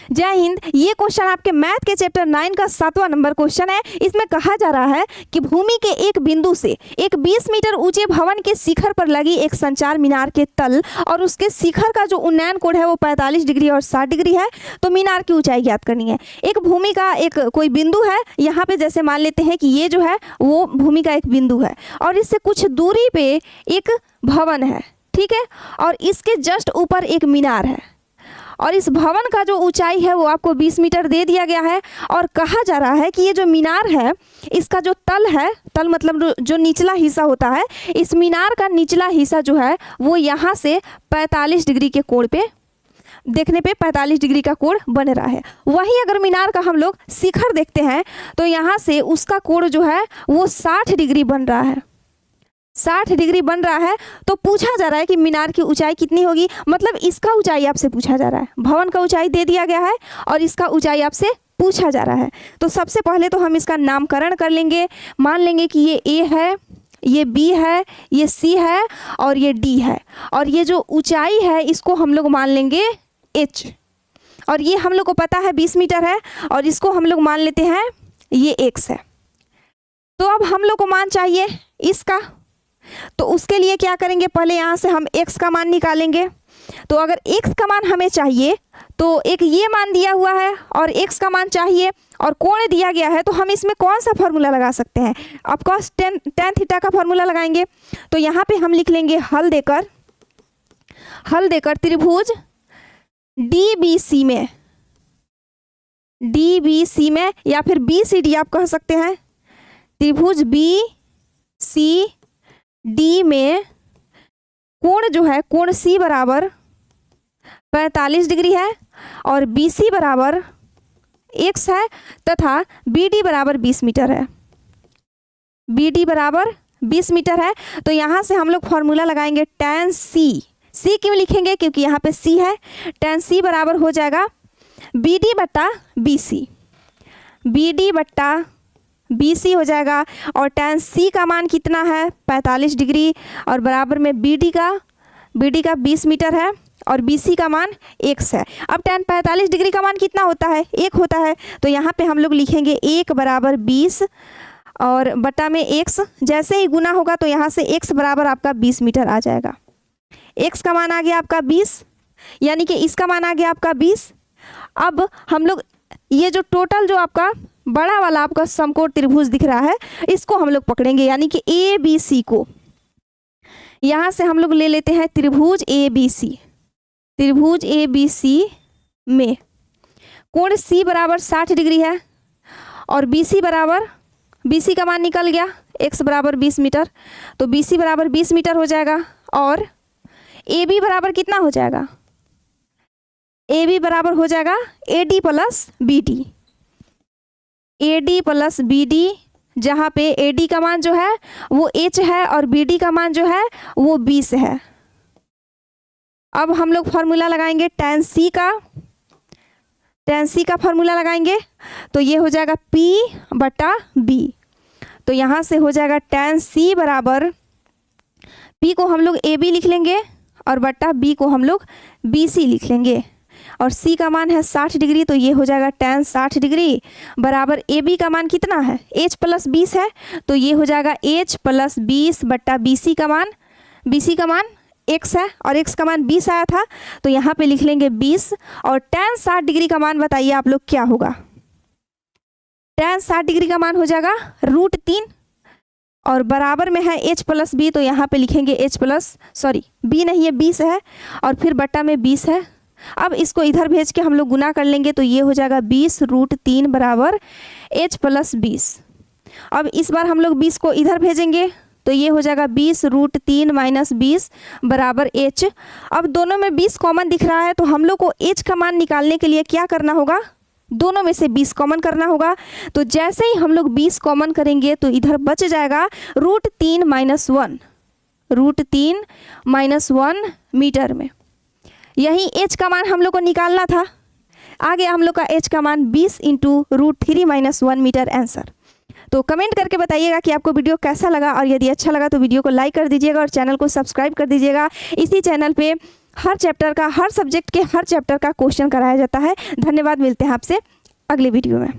जय हिंद। ये क्वेश्चन आपके मैथ के चैप्टर 9 का 7वां नंबर क्वेश्चन है। इसमें कहा जा रहा है कि भूमि के एक बिंदु से एक 20 मीटर ऊंचे भवन के शिखर पर लगी एक संचार मीनार के तल और उसके शिखर का जो उन्नयन कोण है वो 45 डिग्री और 60 डिग्री है। तो मीनार की ऊंचाई ज्ञात करनी है। एक भूमि का एक कोई बिंदु है, यहाँ पे जैसे मान लेते हैं कि ये जो है वो भूमि का एक बिंदु है और इससे कुछ दूरी पे एक भवन है, ठीक है, और इसके जस्ट ऊपर एक मीनार है और इस भवन का जो ऊंचाई है वो आपको 20 मीटर दे दिया गया है। और कहा जा रहा है कि ये जो मीनार है इसका जो तल है, तल मतलब जो निचला हिस्सा होता है, इस मीनार का निचला हिस्सा जो है वो यहाँ से 45 डिग्री के कोण पे देखने पे 45 डिग्री का कोण बन रहा है। वहीं अगर मीनार का हम लोग शिखर देखते हैं तो यहाँ से उसका कोण जो है वो 60 डिग्री बन रहा है, 60 डिग्री बन रहा है। तो पूछा जा रहा है कि मीनार की ऊंचाई कितनी होगी, मतलब इसका ऊंचाई आपसे पूछा जा रहा है। भवन का ऊंचाई दे दिया गया है और इसका ऊंचाई आपसे पूछा जा रहा है। तो सबसे पहले तो हम इसका नामकरण कर लेंगे। मान लेंगे कि ये ए है, ये बी है, ये सी है और ये डी है। और ये जो ऊंचाई है इसको हम लोग मान लेंगे एच, और ये हम लोग को पता है 20 मीटर है और इसको हम लोग मान लेते हैं ये एक्स है। तो अब हम लोग को मान चाहिए इसका, तो उसके लिए क्या करेंगे, पहले यहाँ से हम x का मान निकालेंगे। तो अगर x का मान हमें चाहिए तो एक ये मान दिया हुआ है और x का मान चाहिए और कोण दिया गया है, तो हम इसमें कौन सा फॉर्मूला लगा सकते हैं। ऑफकोर्स tan थीटा का फॉर्मूला लगाएंगे। तो यहाँ पे हम लिख लेंगे हल देकर त्रिभुज DBC में या फिर BCD आप कह सकते हैं, त्रिभुज BCD में कोण जो है, कोण C बराबर 45 डिग्री है और BC बराबर x है तथा BD बराबर 20 मीटर है। BD बराबर 20 मीटर है। तो यहाँ से हम लोग फॉर्मूला लगाएंगे tan C क्यों लिखेंगे, क्योंकि यहाँ पे C है। tan C बराबर हो जाएगा BD बट्टा BC हो जाएगा। और tan C का मान कितना है 45 डिग्री और बराबर में BD का 20 मीटर है और BC का मान x है। अब tan 45 डिग्री का मान कितना होता है, 1 होता है। तो यहाँ पे हम लोग लिखेंगे 1 बराबर 20 और बटा में x, जैसे ही गुना होगा तो यहाँ से x बराबर आपका 20 मीटर आ जाएगा। x का मान आ गया आपका 20, यानी कि इसका मान आ गया आपका 20। अब हम लोग ये जो टोटल जो आपका बड़ा वाला आपका समकोण त्रिभुज दिख रहा है इसको हम लोग पकड़ेंगे, यानी कि ABC को यहाँ से हम लोग ले लेते हैं त्रिभुज ABC में कोण C बराबर 60 डिग्री है और BC का मान निकल गया x बराबर 20 मीटर। तो BC बराबर 20 मीटर हो जाएगा और AB बराबर कितना हो जाएगा, AB बराबर हो जाएगा AD प्लस BD, जहाँ पे AD का मान जो है वो h है और BD का मान जो है वो 20 है। अब हम लोग फॉर्मूला लगाएंगे tan C का फॉर्मूला लगाएंगे तो ये हो जाएगा P बटा B। तो यहाँ से हो जाएगा tan C बराबर P को हम लोग AB लिख लेंगे और बटा B को हम लोग BC लिख लेंगे और C का मान है 60 डिग्री। तो ये हो जाएगा tan 60 डिग्री बराबर AB का मान कितना है, H प्लस 20 है। तो ये हो जाएगा H प्लस 20 बट्टा BC का मान x है और x का मान 20 आया था। तो यहाँ पे लिख लेंगे 20 और tan 60 डिग्री का मान बताइए आप लोग क्या होगा। tan 60 डिग्री का मान हो जाएगा √3 और बराबर में है h प्लस b। तो यहाँ पे लिखेंगे b नहीं है 20 है और फिर बट्टा में 20 है। अब इसको इधर भेज के हम लोग गुना कर लेंगे तो ये हो जाएगा 20 √3 बराबर h प्लस 20। अब इस बार हम लोग 20 को इधर भेजेंगे तो ये हो जाएगा 20 √3 माइनस 20 बराबर h। अब दोनों में 20 कॉमन दिख रहा है तो हम लोग को h का मान निकालने के लिए क्या करना होगा, दोनों में से 20 कॉमन करना होगा। तो जैसे ही हम लोग 20 कॉमन करेंगे तो इधर बच जाएगा √3 माइनस 1 मीटर में। यही h का मान हम लोग को निकालना था। आ गया हम लोग का h का मान 20 इंटू √3 माइनस 1 मीटर आंसर। तो कमेंट करके बताइएगा कि आपको वीडियो कैसा लगा और यदि अच्छा लगा तो वीडियो को लाइक कर दीजिएगा और चैनल को सब्सक्राइब कर दीजिएगा। इसी चैनल पे हर चैप्टर का, हर सब्जेक्ट के हर चैप्टर का क्वेश्चन कराया जाता है। धन्यवाद, मिलते हैं आपसे अगले वीडियो में।